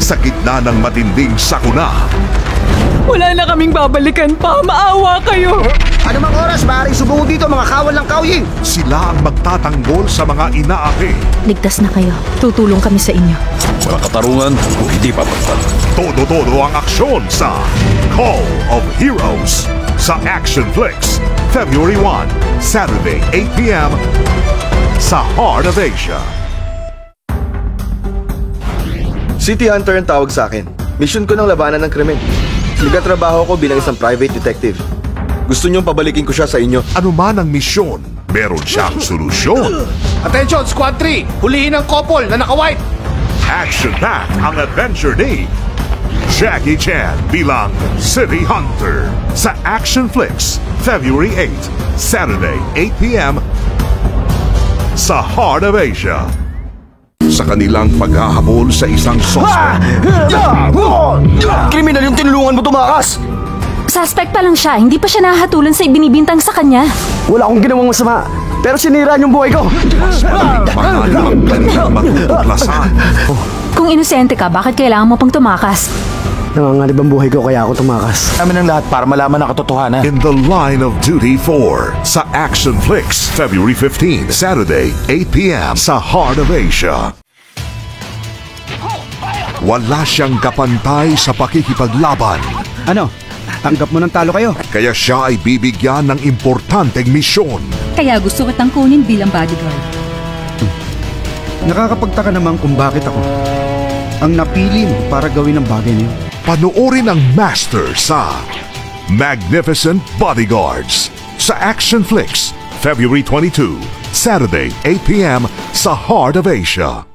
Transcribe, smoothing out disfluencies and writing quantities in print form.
sa gitna ng matinding sakuna. Wala na kaming babalikan pa. Maawa kayo. Anumang oras, maaaring subungo dito mga kawal ng Kaoying. Sila ang magtatanggol sa mga inaaki. Ligtas na kayo. Tutulong kami sa inyo. Walang katarungan kung hindi papagtan. Todo-todo ang aksyon sa Call of Heroes sa Action Flix, February 1, Saturday, 8 p.m. sa Heart of Asia. City Hunter ang tawag sa akin. Mission ko ng labanan ng krimen. Nagtatrabaho ko bilang isang private detective. Gusto niyong pabalikin ko siya sa inyo. Ano man ang misyon, meron siyang solusyon. Attention, Squad 3! Hulihin ang couple na naka-white! Action-packed ang adventure ni Jackie Chan bilang City Hunter sa Action Flix, February 8, Saturday, 8 p.m. sa Heart of Asia. Sa kanilang paghahabol sa isang suspect. Kriminal yung tinulungan mo tumakas! Suspect pa lang siya. Hindi pa siya nahahatulan sa ibinibintang sa kanya. Wala akong ginawang masama, pero sinira yung buhay ko. Mas maraming pangalan ang kanilang matutuklasan. Kung inosente ka, bakit kailangan mo pang tumakas? Nanganganib ang buhay ko kaya ako tumakas. Namin ang lahat para malaman ang katotohanan. In the Line of Duty 4 sa Action Flix, February 15, Saturday, 8 p.m. sa Heart of Asia. Wala siyang kapantay sa pakikipaglaban. Ano? Tanggap mo ng talo kayo. Kaya siya ay bibigyan ng importanteng misyon. Kaya gusto kitang kunin bilang bodyguard. Nakakapagtaka naman kung bakit ako ang napili mo para gawin ang bagay niyo. Panoorin ang master sa Magnificent Bodyguards sa Action Flix, February 22, Saturday, 8 p.m. sa Heart of Asia.